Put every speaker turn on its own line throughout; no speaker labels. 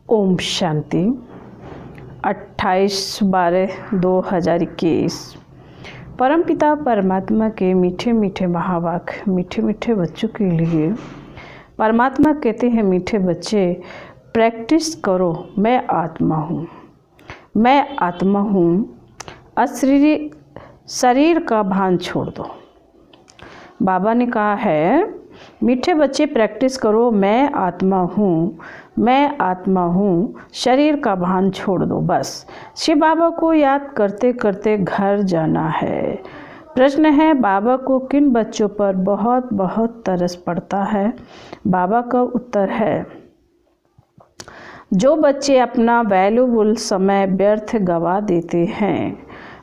ओम शांति। 28/12/2021 परमपिता परमात्मा के मीठे मीठे महावाक्य मीठे मीठे बच्चों के लिए। परमात्मा कहते हैं, मीठे बच्चे प्रैक्टिस करो, मैं आत्मा हूँ, मैं आत्मा हूँ। अशरीरी शरीर का भान छोड़ दो। बाबा ने कहा है, मीठे बच्चे प्रैक्टिस करो, मैं आत्मा हूँ, मैं आत्मा हूँ, शरीर का भान छोड़ दो। बस शिव बाबा को याद करते करते घर जाना है। प्रश्न है, बाबा को किन बच्चों पर बहुत बहुत तरस पड़ता है? बाबा का उत्तर है, जो बच्चे अपना वैल्यूबल समय व्यर्थ गवा देते हैं,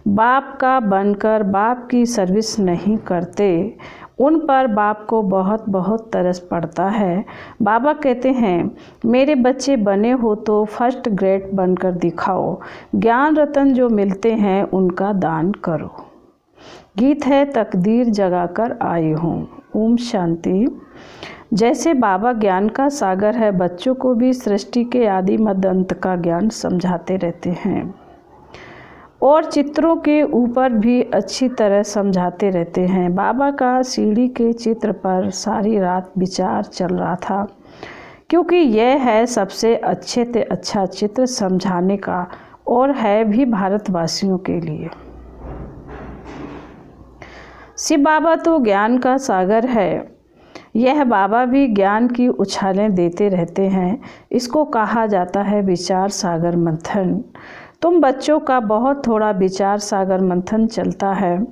बाप का बनकर बाप की सर्विस नहीं करते, उन पर बाप को बहुत बहुत तरस पड़ता है। बाबा कहते हैं, मेरे बच्चे बने हो तो फर्स्ट ग्रेड बनकर दिखाओ। ज्ञान रतन जो मिलते हैं उनका दान करो। गीत है, तकदीर जगाकर आए हूँ। ओम शांति। जैसे बाबा ज्ञान का सागर है, बच्चों को भी सृष्टि के आदि मध्य अंत का ज्ञान समझाते रहते हैं और चित्रों के ऊपर भी अच्छी तरह समझाते रहते हैं। बाबा का सीढ़ी के चित्र पर सारी रात विचार चल रहा था, क्योंकि यह है सबसे अच्छे से अच्छा चित्र समझाने का और है भी भारतवासियों के लिए। शिव बाबा तो ज्ञान का सागर है, यह बाबा भी ज्ञान की उछालें देते रहते हैं। इसको कहा जाता है विचार सागर मंथन। तुम बच्चों का बहुत थोड़ा विचार सागर मंथन चलता है,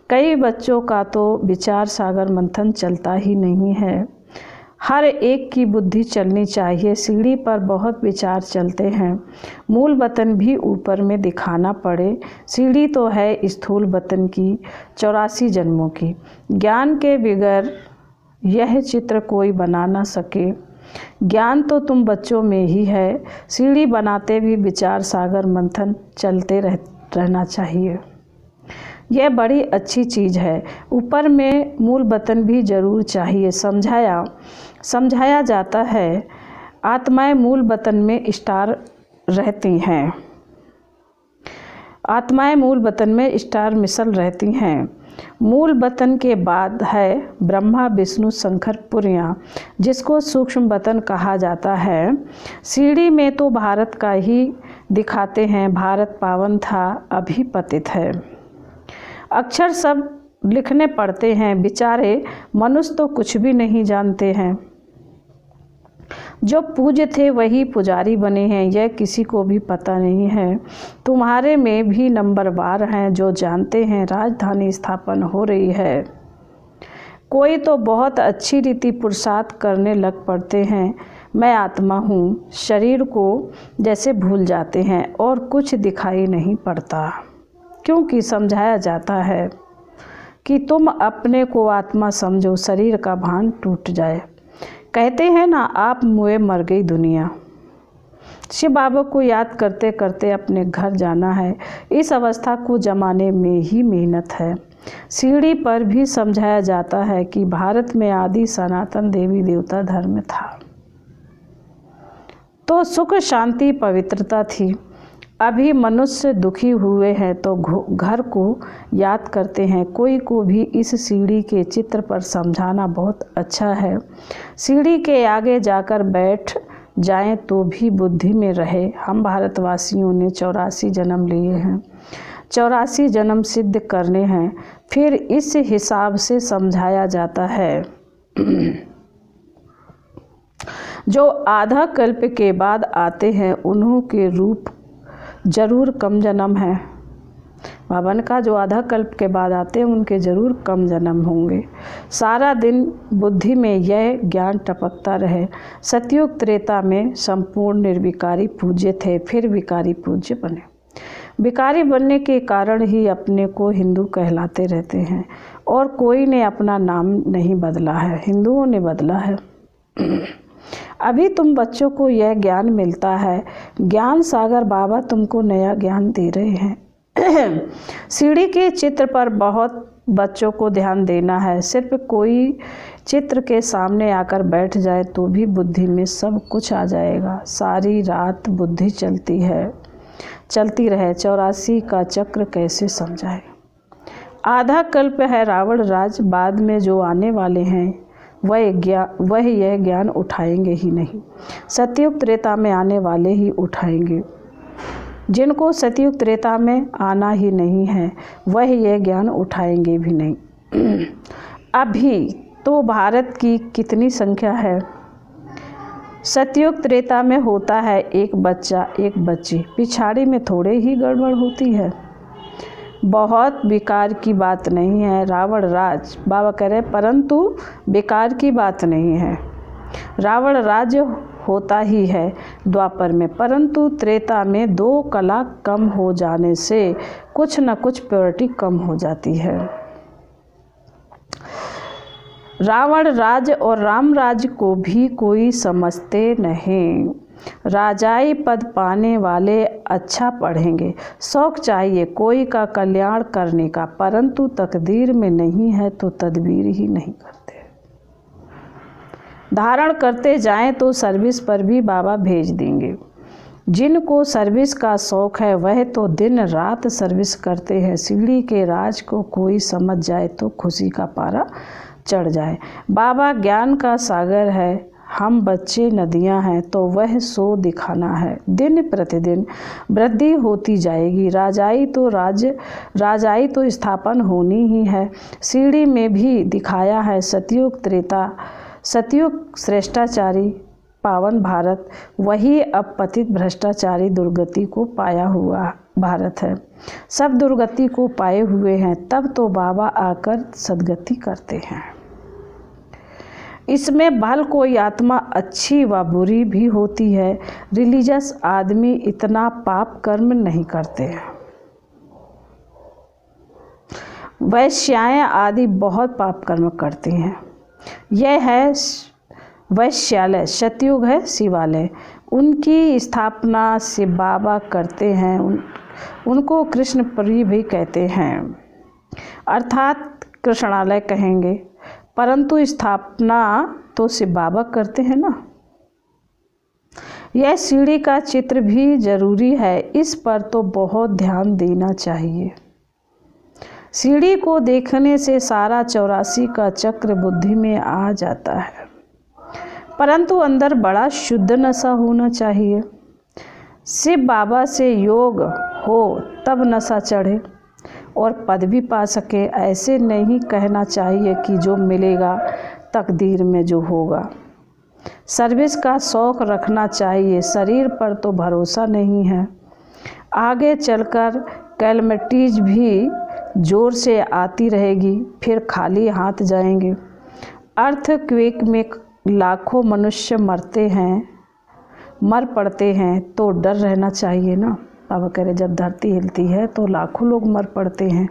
कई बच्चों का तो विचार सागर मंथन चलता ही नहीं है। हर एक की बुद्धि चलनी चाहिए। सीढ़ी पर बहुत विचार चलते हैं, मूल वतन भी ऊपर में दिखाना पड़े। सीढ़ी तो है स्थूल वतन की, 84 जन्मों की। ज्ञान के बगैर यह चित्र कोई बना ना सके। ज्ञान तो तुम बच्चों में ही है। सीढ़ी बनाते भी विचार सागर मंथन चलते रहना चाहिए। यह बड़ी अच्छी चीज़ है। ऊपर में मूल वतन भी जरूर चाहिए। समझाया जाता है, आत्माएं मूल वतन में स्टार रहती हैं, आत्माएं मूल वतन में स्टार मिसल रहती हैं। मूल वतन के बाद है ब्रह्मा विष्णु शंकर पुरियाँ, जिसको सूक्ष्म वतन कहा जाता है। सीढ़ी में तो भारत का ही दिखाते हैं, भारत पावन था अभी पतित है। अक्षर सब लिखने पड़ते हैं, बेचारे मनुष्य तो कुछ भी नहीं जानते हैं। जो पूज्य थे वही पुजारी बने हैं, यह किसी को भी पता नहीं है। तुम्हारे में भी नंबरवार हैं जो जानते हैं राजधानी स्थापन हो रही है। कोई तो बहुत अच्छी रीति पुरुषार्थ करने लग पड़ते हैं, मैं आत्मा हूँ, शरीर को जैसे भूल जाते हैं और कुछ दिखाई नहीं पड़ता, क्योंकि समझाया जाता है कि तुम अपने को आत्मा समझो, शरीर का भान टूट जाए। कहते हैं ना, आप मुए मर गई दुनिया। शिव बाबा को याद करते करते अपने घर जाना है। इस अवस्था को जमाने में ही मेहनत है। सीढ़ी पर भी समझाया जाता है कि भारत में आदि सनातन देवी देवता धर्म था, तो सुख शांति पवित्रता थी। अभी मनुष्य दुखी हुए हैं तो घर को याद करते हैं। कोई को भी इस सीढ़ी के चित्र पर समझाना बहुत अच्छा है। सीढ़ी के आगे जाकर बैठ जाएं तो भी बुद्धि में रहे। हम भारतवासियों ने 84 जन्म लिए हैं, 84 जन्म सिद्ध करने हैं, फिर इस हिसाब से समझाया जाता है। जो आधा कल्प के बाद आते हैं उन्हों के रूप जरूर कम जन्म है। बाबा ने कहा, जो आधा कल्प के बाद आते हैं उनके जरूर कम जन्म होंगे। सारा दिन बुद्धि में यह ज्ञान टपकता रहे। सतयुग त्रेता में संपूर्ण निर्विकारी पूज्य थे, फिर विकारी पूज्य बने। विकारी बनने के कारण ही अपने को हिंदू कहलाते रहते हैं और कोई ने अपना नाम नहीं बदला है, हिंदुओं ने बदला है। अभी तुम बच्चों को यह ज्ञान मिलता है। ज्ञान सागर बाबा तुमको नया ज्ञान दे रहे हैं। सीढ़ी के चित्र पर बहुत बच्चों को ध्यान देना है। सिर्फ कोई चित्र के सामने आकर बैठ जाए तो भी बुद्धि में सब कुछ आ जाएगा। सारी रात बुद्धि चलती रहे, 84 का चक्र कैसे समझाए। आधा कल्प है रावण राज, बाद में जो आने वाले हैं वह यह ज्ञान उठाएंगे ही नहीं। सतयुग त्रेता में आने वाले ही उठाएंगे। जिनको सतयुग त्रेता में आना ही नहीं है वह यह ज्ञान उठाएंगे भी नहीं। अभी तो भारत की कितनी संख्या है? सतयुग त्रेता में होता है एक बच्चा एक बच्ची, पिछाड़ी में थोड़े ही गड़बड़ होती है। बहुत बेकार की बात नहीं है रावण राज, बाबा कह रहे, परंतु बेकार की बात नहीं है। रावण राज्य होता ही है द्वापर में, परंतु त्रेता में 2 कला कम हो जाने से कुछ न कुछ प्योरिटी कम हो जाती है। रावण राज्य और राम राज्य को भी कोई समझते नहीं। राजाई पद पाने वाले अच्छा पढ़ेंगे, शौक चाहिए कोई का कल्याण करने का, परंतु तकदीर में नहीं है तो तदबीर ही नहीं करते। धारण करते जाएं तो सर्विस पर भी बाबा भेज देंगे। जिनको सर्विस का शौक है वह तो दिन रात सर्विस करते हैं। सीढ़ी के राज को कोई समझ जाए तो खुशी का पारा चढ़ जाए। बाबा ज्ञान का सागर है, हम बच्चे नदियां हैं, तो वह सो दिखाना है। दिन प्रतिदिन वृद्धि होती जाएगी। राजाई तो स्थापन होनी ही है। सीढ़ी में भी दिखाया है सतयुग त्रेता, सतयुग श्रेष्ठाचारी पावन भारत, वही अब पतित भ्रष्टाचारी दुर्गति को पाया हुआ भारत है। सब दुर्गति को पाए हुए हैं, तब तो बाबा आकर सद्गति करते हैं। इसमें भल कोई आत्मा अच्छी व बुरी भी होती है। रिलीजियस आदमी इतना पाप कर्म नहीं करते। वैश्याएं आदि बहुत पाप कर्म करती हैं। यह है वैश्यालय, सतयुग है शिवालय। उनकी स्थापना शिव बाबा करते हैं। उनको कृष्णपुरी भी कहते हैं, अर्थात कृष्णालय कहेंगे, परंतु स्थापना तो शिव बाबा करते हैं ना। यह सीढ़ी का चित्र भी जरूरी है, इस पर तो बहुत ध्यान देना चाहिए। सीढ़ी को देखने से सारा 84 का चक्र बुद्धि में आ जाता है, परंतु अंदर बड़ा शुद्ध नशा होना चाहिए। शिव बाबा से योग हो तब नशा चढ़े और पद भी पा सके। ऐसे नहीं कहना चाहिए कि जो मिलेगा तकदीर में जो होगा। सर्विस का शौक रखना चाहिए, शरीर पर तो भरोसा नहीं है। आगे चलकर कैलमिटीज भी जोर से आती रहेगी, फिर खाली हाथ जाएंगे। अर्थक्वेक में लाखों मनुष्य मर पड़ते हैं तो डर रहना चाहिए ना। बाबा कह रहे जब धरती हिलती है तो लाखों लोग मर पड़ते हैं।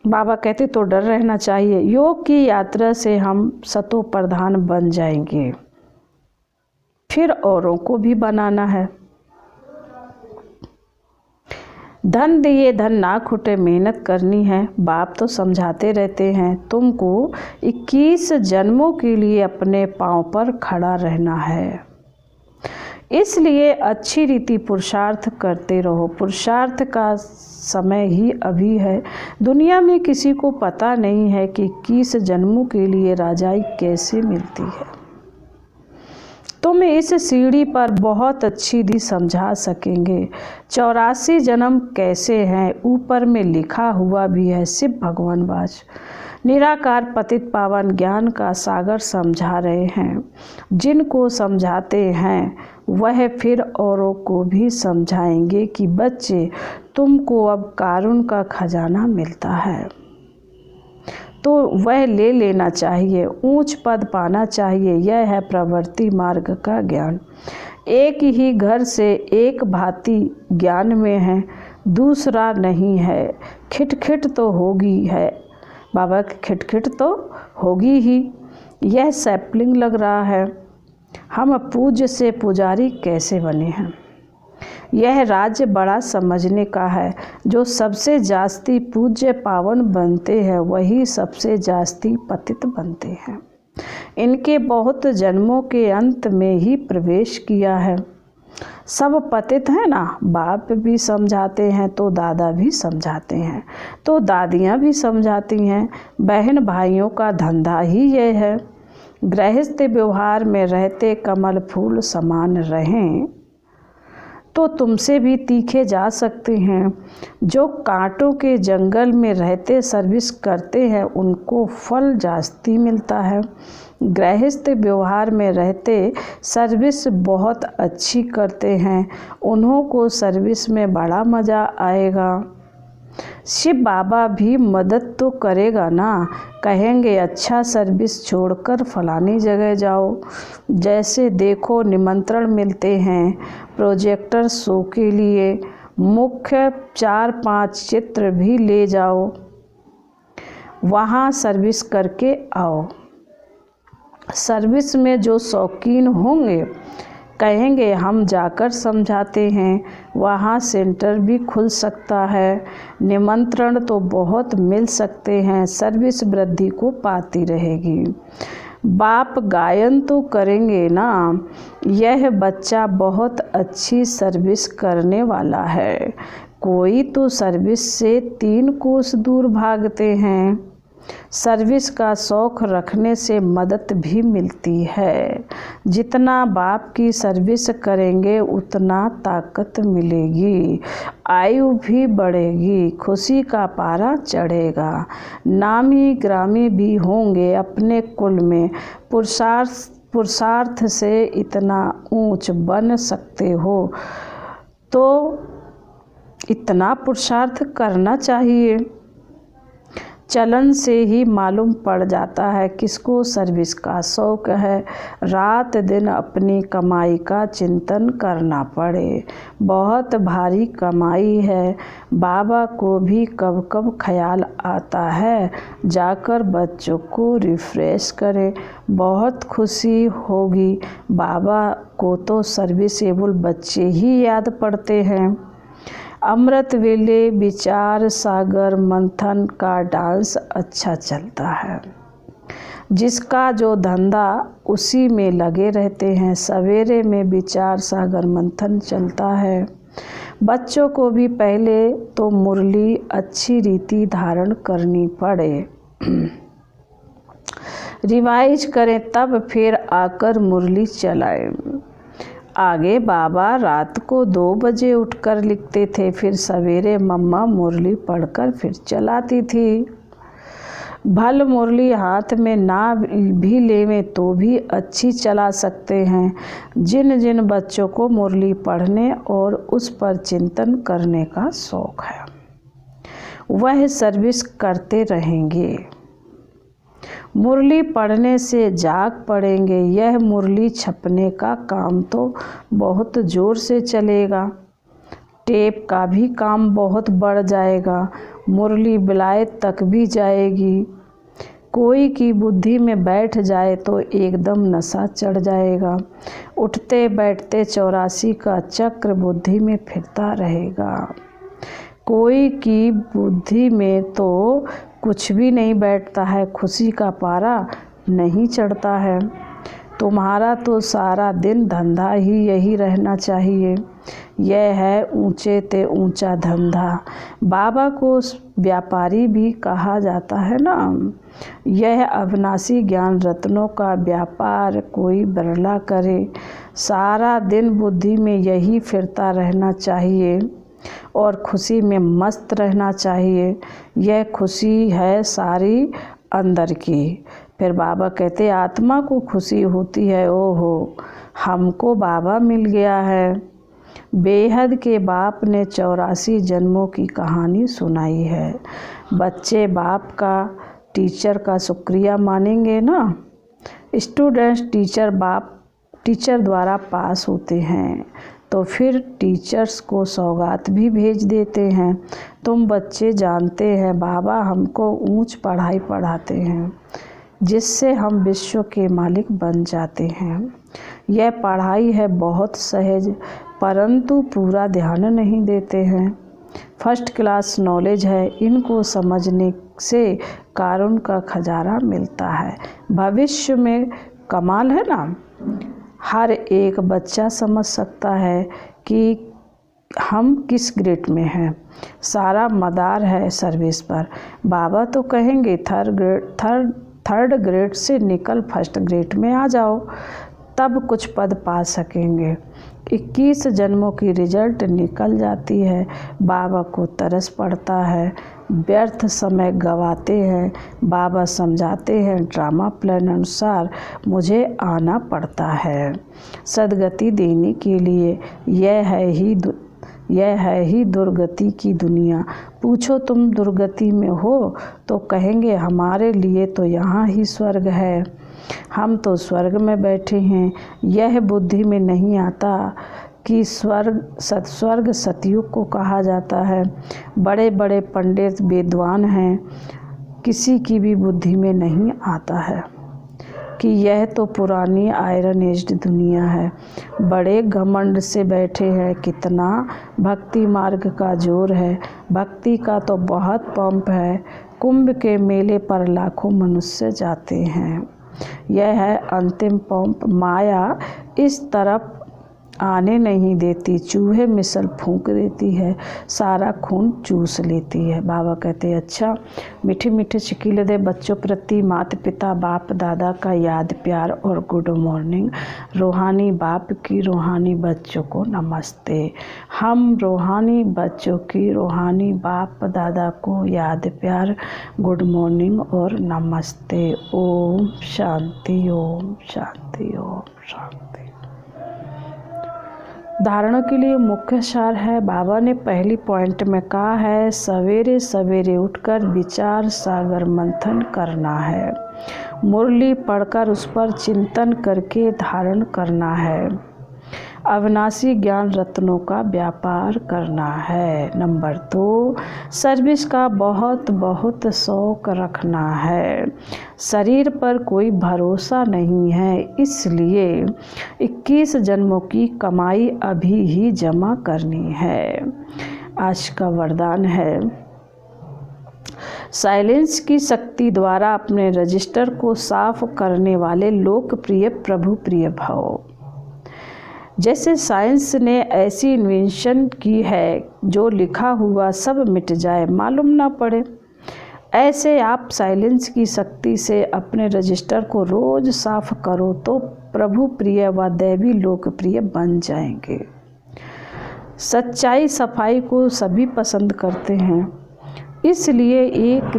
बाबा कहते तो डर रहना चाहिए। योग की यात्रा से हम सतो प्रधान बन जाएंगे, फिर औरों को भी बनाना है। धन दिए धन ना खुटे, मेहनत करनी है। बाप तो समझाते रहते हैं तुमको 21 जन्मों के लिए अपने पांव पर खड़ा रहना है, इसलिए अच्छी रीति पुरुषार्थ करते रहो। पुरुषार्थ का समय ही अभी है। दुनिया में किसी को पता नहीं है कि 21 जन्मों के लिए राजाई कैसे मिलती है। तुम इस सीढ़ी पर बहुत अच्छी दी समझा सकेंगे 84 जन्म कैसे हैं। ऊपर में लिखा हुआ भी है, शिव भगवान वाच निराकार पतित पावन ज्ञान का सागर समझा रहे हैं। जिनको समझाते हैं वह फिर औरों को भी समझाएंगे कि बच्चे तुमको अब कारुण का खजाना मिलता है तो वह ले लेना चाहिए, ऊंच पद पाना चाहिए। यह है प्रवृत्ति मार्ग का ज्ञान। एक ही घर से एक भांति ज्ञान में है, दूसरा नहीं है। खिटखिट तो होगी है बाबा, खिटखिट तो होगी ही। यह सैपलिंग लग रहा है। हम पूज्य से पुजारी कैसे बने हैं। यह राज्य बड़ा समझने का है। जो सबसे जास्ती पूज्य पावन बनते हैं वही सबसे जास्ती पतित बनते हैं। इनके बहुत जन्मों के अंत में ही प्रवेश किया है। सब पतित हैं ना, बाप भी समझाते हैं तो दादा भी समझाते हैं तो दादियाँ भी समझाती हैं। बहन भाइयों का धंधा ही ये है। गृहस्थ व्यवहार में रहते कमल फूल समान रहें तो तुमसे भी तीखे जा सकते हैं। जो कांटों के जंगल में रहते सर्विस करते हैं उनको फल जास्ती मिलता है। गृहस्थ व्यवहार में रहते सर्विस बहुत अच्छी करते हैं, उन्हों को सर्विस में बड़ा मज़ा आएगा। शिव बाबा भी मदद तो करेगा ना, कहेंगे अच्छा सर्विस छोड़कर फलानी जगह जाओ। जैसे देखो निमंत्रण मिलते हैं प्रोजेक्टर शो के लिए, मुख्य 4-5 चित्र भी ले जाओ, वहाँ सर्विस करके आओ। सर्विस में जो शौकीन होंगे कहेंगे हम जाकर समझाते हैं, वहाँ सेंटर भी खुल सकता है। निमंत्रण तो बहुत मिल सकते हैं, सर्विस वृद्धि को पाती रहेगी। बाप गायन तो करेंगे ना, यह बच्चा बहुत अच्छी सर्विस करने वाला है। कोई तो सर्विस से 3 कोस दूर भागते हैं। सर्विस का शौक़ रखने से मदद भी मिलती है। जितना बाप की सर्विस करेंगे उतना ताकत मिलेगी, आयु भी बढ़ेगी, खुशी का पारा चढ़ेगा, नामी ग्रामी भी होंगे अपने कुल में। पुरुषार्थ से इतना ऊंच बन सकते हो तो इतना पुरुषार्थ करना चाहिए। चलन से ही मालूम पड़ जाता है किसको सर्विस का शौक़ है। रात दिन अपनी कमाई का चिंतन करना पड़े, बहुत भारी कमाई है। बाबा को भी कब कब ख्याल आता है जाकर बच्चों को रिफ्रेश करें, बहुत खुशी होगी। बाबा को तो सर्विसेबल बच्चे ही याद पड़ते हैं। अमृत वेले विचार सागर मंथन का डांस अच्छा चलता है। जिसका जो धंधा उसी में लगे रहते हैं। सवेरे में विचार सागर मंथन चलता है। बच्चों को भी पहले तो मुरली अच्छी रीति धारण करनी पड़े, रिवाइज करें तब फिर आकर मुरली चलाएं। आगे बाबा रात को 2 बजे उठकर लिखते थे, फिर सवेरे मम्मा मुरली पढ़कर फिर चलाती थी। भल मुरली हाथ में ना भी लेवें तो भी अच्छी चला सकते हैं। जिन जिन बच्चों को मुरली पढ़ने और उस पर चिंतन करने का शौक़ है वह सर्विस करते रहेंगे। मुरली पढ़ने से जाग पड़ेंगे। यह मुरली छपने का काम तो बहुत ज़ोर से चलेगा। टेप का भी काम बहुत बढ़ जाएगा। मुरली विलायत तक भी जाएगी। कोई की बुद्धि में बैठ जाए तो एकदम नशा चढ़ जाएगा। उठते बैठते 84 का चक्र बुद्धि में फिरता रहेगा। कोई की बुद्धि में तो कुछ भी नहीं बैठता है, खुशी का पारा नहीं चढ़ता है। तुम्हारा तो सारा दिन धंधा ही यही रहना चाहिए। यह है ऊंचे ते ऊंचा धंधा। बाबा को व्यापारी भी कहा जाता है ना। यह अविनाशी ज्ञान रत्नों का व्यापार कोई बिरला करे। सारा दिन बुद्धि में यही फिरता रहना चाहिए और खुशी में मस्त रहना चाहिए। यह खुशी है सारी अंदर की। फिर बाबा कहते आत्मा को खुशी होती है, ओहो हमको बाबा मिल गया है। बेहद के बाप ने 84 जन्मों की कहानी सुनाई है। बच्चे बाप का टीचर का शुक्रिया मानेंगे ना। स्टूडेंट्स टीचर द्वारा पास होते हैं तो फिर टीचर्स को सौगात भी भेज देते हैं। तुम बच्चे जानते हैं बाबा हमको ऊंच पढ़ाई पढ़ाते हैं जिससे हम विश्व के मालिक बन जाते हैं। यह पढ़ाई है बहुत सहज। परंतु पूरा ध्यान नहीं देते हैं। फर्स्ट क्लास नॉलेज है, इनको समझने से कारुण का खजाना मिलता है। भविष्य में कमाल है ना, हर एक बच्चा समझ सकता है कि हम किस ग्रेड में हैं। सारा मदार है सर्विस पर। बाबा तो कहेंगे थर्ड ग्रेड से निकल फर्स्ट ग्रेड में आ जाओ, तब कुछ पद पा सकेंगे। 21 जन्मों की रिजल्ट निकल जाती है। बाबा को तरस पड़ता है, व्यर्थ समय गवाते हैं। बाबा समझाते हैं ड्रामा प्लान अनुसार मुझे आना पड़ता है सदगति देने के लिए। यह है ही दुर्गति की दुनिया। पूछो तुम दुर्गति में हो तो कहेंगे हमारे लिए तो यहाँ ही स्वर्ग है, हम तो स्वर्ग में बैठे हैं। यह बुद्धि में नहीं आता कि स्वर्ग सतयुग को कहा जाता है। बड़े बड़े पंडित विद्वान हैं, किसी की भी बुद्धि में नहीं आता है कि यह तो पुरानी आयरन एज्ड दुनिया है। बड़े घमंड से बैठे हैं। कितना भक्ति मार्ग का जोर है, भक्ति का तो बहुत पंप है। कुंभ के मेले पर लाखों मनुष्य जाते हैं। यह है अंतिम पंप। माया इस तरफ आने नहीं देती, चूहे मिसल फूंक देती है, सारा खून चूस लेती है। बाबा कहते हैं अच्छा, मीठे मीठे चिकीले दे बच्चों प्रति माता पिता बाप दादा का याद प्यार और गुड मॉर्निंग। रूहानी बाप की रूहानी बच्चों को नमस्ते। हम रूहानी बच्चों की रूहानी बाप दादा को याद प्यार, गुड मॉर्निंग और नमस्ते। ओम शांति, ओम शांति, ओम शांति। धारणा के लिए मुख्य सार है। बाबा ने पहली पॉइंट में कहा है सवेरे सवेरे उठकर विचार सागर मंथन करना है, मुरली पढ़कर उस पर चिंतन करके धारण करना है, अविनाशी ज्ञान रत्नों का व्यापार करना है। नंबर 2, सर्विस का बहुत बहुत शौक रखना है। शरीर पर कोई भरोसा नहीं है, इसलिए 21 जन्मों की कमाई अभी ही जमा करनी है। आज का वरदान है साइलेंस की शक्ति द्वारा अपने रजिस्टर को साफ करने वाले लोकप्रिय प्रभु प्रिय भव। जैसे साइंस ने ऐसी इन्वेंशन की है जो लिखा हुआ सब मिट जाए, मालूम ना पड़े, ऐसे आप साइलेंस की शक्ति से अपने रजिस्टर को रोज साफ करो तो प्रभु प्रिय व दैवी लोकप्रिय बन जाएंगे। सच्चाई सफाई को सभी पसंद करते हैं, इसलिए एक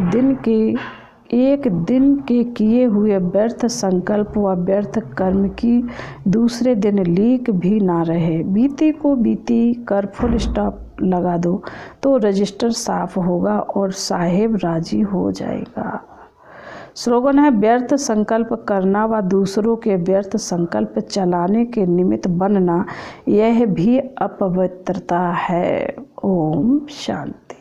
दिन के किए हुए व्यर्थ संकल्प व व्यर्थ कर्म की दूसरे दिन लीक भी ना रहे। बीती को बीती कर फुल स्टॉप लगा दो तो रजिस्टर साफ होगा और साहेब राजी हो जाएगा। स्लोगन है व्यर्थ संकल्प करना व दूसरों के व्यर्थ संकल्प चलाने के निमित्त बनना, यह भी अपवित्रता है। ओम शांति।